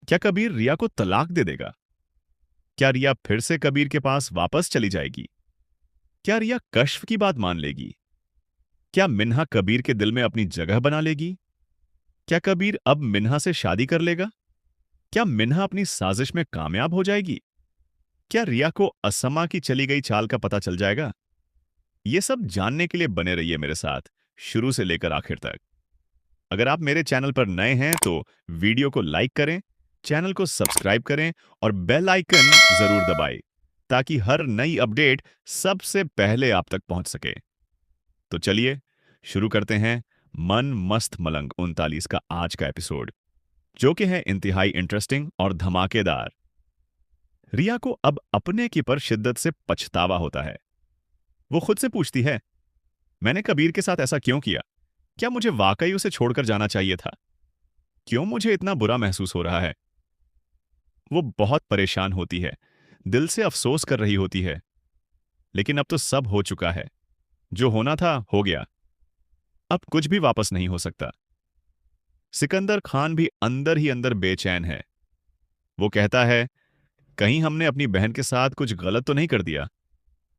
क्या कबीर रिया को तलाक दे देगा? क्या रिया फिर से कबीर के पास वापस चली जाएगी? क्या रिया कश्फ की बात मान लेगी? क्या मिन्हा कबीर के दिल में अपनी जगह बना लेगी? क्या कबीर अब मिन्हा से शादी कर लेगा? क्या मिन्हा अपनी साजिश में कामयाब हो जाएगी? क्या रिया को असमा की चली गई चाल का पता चल जाएगा? ये सब जानने के लिए बने रहिए मेरे साथ, शुरू से लेकर आखिर तक। अगर आप मेरे चैनल पर नए हैं तो वीडियो को लाइक करें, चैनल को सब्सक्राइब करें और बेल आइकन जरूर दबाएं ताकि हर नई अपडेट सबसे पहले आप तक पहुंच सके। तो चलिए शुरू करते हैं मन मस्त मलंग 39 का आज का एपिसोड, जो कि है इंतहाई इंटरेस्टिंग और धमाकेदार। रिया को अब अपने की पर शिद्दत से पछतावा होता है। वो खुद से पूछती है, मैंने कबीर के साथ ऐसा क्यों किया? क्या मुझे वाकई उसे छोड़कर जाना चाहिए था? क्यों मुझे इतना बुरा महसूस हो रहा है? वो बहुत परेशान होती है, दिल से अफसोस कर रही होती है। लेकिन अब तो सब हो चुका है। जो होना था हो गया। अब कुछ भी वापस नहीं हो सकता। सिकंदर खान भी अंदर ही अंदर बेचैन है। वो कहता है, कहीं हमने अपनी बहन के साथ कुछ गलत तो नहीं कर दिया?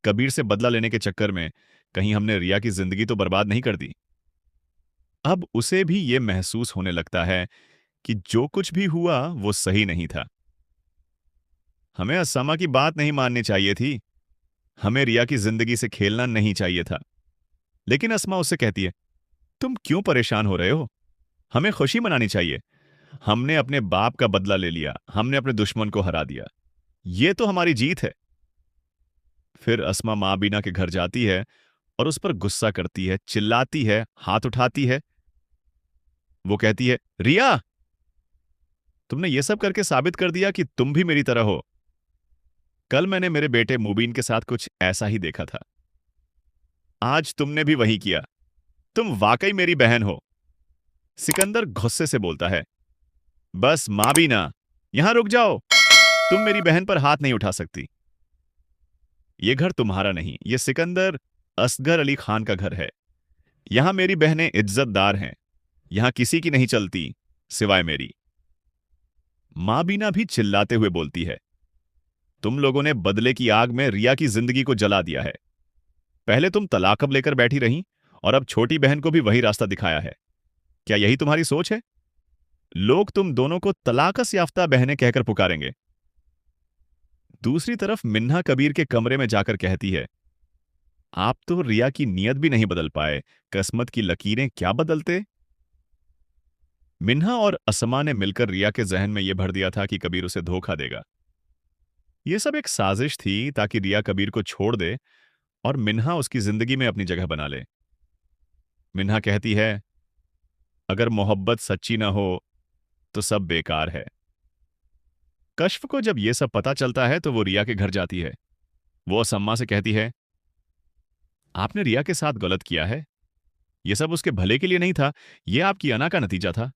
कबीर से बदला लेने के चक्कर में कहीं हमने रिया की जिंदगी तो बर्बाद नहीं कर दी? अब उसे भी ये महसूस होने लगता है कि जो कुछ भी हुआ वो सही नहीं था। हमें अस्सामा की बात नहीं माननी चाहिए थी। हमें रिया की जिंदगी से खेलना नहीं चाहिए था। लेकिन अस्मा उससे कहती है, तुम क्यों परेशान हो रहे हो? हमें खुशी मनानी चाहिए। हमने अपने बाप का बदला ले लिया, हमने अपने दुश्मन को हरा दिया। ये तो हमारी जीत है। फिर अस्मा मां बीना के घर जाती है और उस पर गुस्सा करती है, चिल्लाती है, हाथ उठाती है। वो कहती है, रिया, तुमने ये सब करके साबित कर दिया कि तुम भी मेरी तरह हो। कल मैंने मेरे बेटे मुबीन के साथ कुछ ऐसा ही देखा था। आज तुमने भी वही किया। तुम वाकई मेरी बहन हो। सिकंदर गुस्से से बोलता है, बस मां बीना, यहां रुक जाओ। तुम मेरी बहन पर हाथ नहीं उठा सकती। ये घर तुम्हारा नहीं, ये सिकंदर असगर अली खान का घर है। यहां मेरी बहनें इज्जतदार हैं। यहां किसी की नहीं चलती सिवाय मेरी। मां बीना भी चिल्लाते हुए बोलती है, तुम लोगों ने बदले की आग में रिया की जिंदगी को जला दिया है। पहले तुम तलाकब लेकर बैठी रहीं और अब छोटी बहन को भी वही रास्ता दिखाया है। क्या यही तुम्हारी सोच है? लोग तुम दोनों को तलाकस याफ्ता बहनें कहकर पुकारेंगे। दूसरी तरफ मिन्हा कबीर के कमरे में जाकर कहती है, आप तो रिया की नीयत भी नहीं बदल पाए, किस्मत की लकीरें क्या बदलते? मिन्हा और असमा ने मिलकर रिया के जहन में यह भर दिया था कि कबीर उसे धोखा देगा। यह सब एक साजिश थी ताकि रिया कबीर को छोड़ दे और मिन्हा उसकी जिंदगी में अपनी जगह बना ले। मिन्हा कहती है, अगर मोहब्बत सच्ची ना हो तो सब बेकार है। कश्फ को जब यह सब पता चलता है तो वो रिया के घर जाती है। वो असम्मा से कहती है, आपने रिया के साथ गलत किया है। यह सब उसके भले के लिए नहीं था, यह आपकी अना का नतीजा था।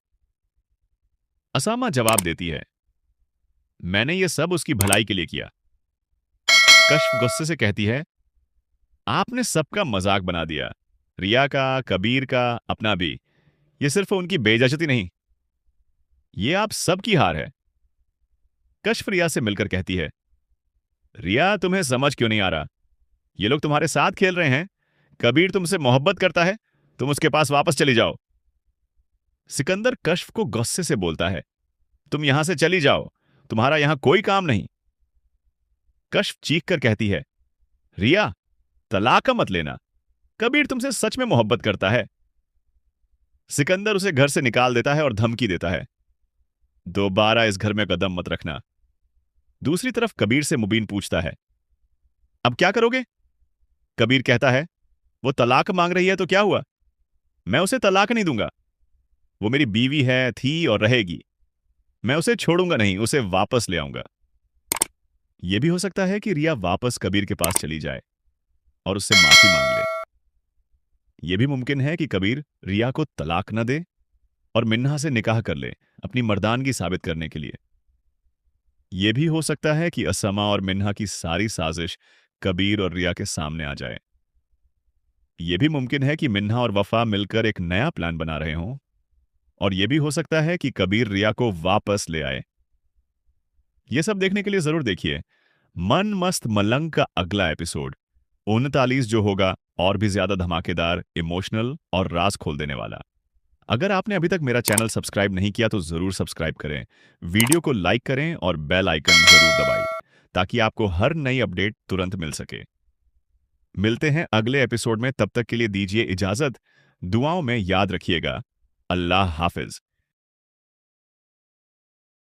असामा जवाब देती है, मैंने यह सब उसकी भलाई के लिए किया। कश्फ गुस्से से कहती है, आपने सबका मजाक बना दिया, रिया का, कबीर का, अपना भी। यह सिर्फ उनकी बेइज्जती नहीं, यह आप सबकी हार है। कश्फ रिया से मिलकर कहती है, रिया, तुम्हें समझ क्यों नहीं आ रहा? ये लोग तुम्हारे साथ खेल रहे हैं। कबीर तुमसे मोहब्बत करता है, तुम उसके पास वापस चली जाओ। सिकंदर कश्फ को गुस्से से बोलता है, तुम यहां से चली जाओ, तुम्हारा यहां कोई काम नहीं। कश्फ चीख कर कहती है, रिया, तलाक मत लेना। कबीर तुमसे सच में मोहब्बत करता है। सिकंदर उसे घर से निकाल देता है और धमकी देता है, दोबारा इस घर में कदम मत रखना। दूसरी तरफ कबीर से मुबीन पूछता है, अब क्या करोगे? कबीर कहता है, वो तलाक मांग रही है तो क्या हुआ? मैं उसे तलाक नहीं दूंगा। वो मेरी बीवी है, थी और रहेगी। मैं उसे छोड़ूंगा नहीं, उसे वापस ले आऊंगा। यह भी हो सकता है कि रिया वापस कबीर के पास चली जाए और उससे माफी मांग ले। यह भी मुमकिन है कि कबीर रिया को तलाक न दे और मिन्हा से निकाह कर ले, अपनी मर्दानगी साबित करने के लिए। यह भी हो सकता है कि असमा और मिन्हा की सारी साजिश कबीर और रिया के सामने आ जाए। यह भी मुमकिन है कि मिन्हा और वफा मिलकर एक नया प्लान बना रहे हों। और यह भी हो सकता है कि कबीर रिया को वापस ले आए। ये सब देखने के लिए जरूर देखिए मन मस्त मलंग का अगला एपिसोड 39 जो होगा और भी ज्यादा धमाकेदार, इमोशनल और राज खोल देने वाला। अगर आपने अभी तक मेरा चैनल सब्सक्राइब नहीं किया तो जरूर सब्सक्राइब करें, वीडियो को लाइक करें और बेल आइकन जरूर दबाइए ताकि आपको हर नई अपडेट तुरंत मिल सके। मिलते हैं अगले एपिसोड में, तब तक के लिए दीजिए इजाजत। दुआओं में याद रखिएगा। अल्लाह हाफिज।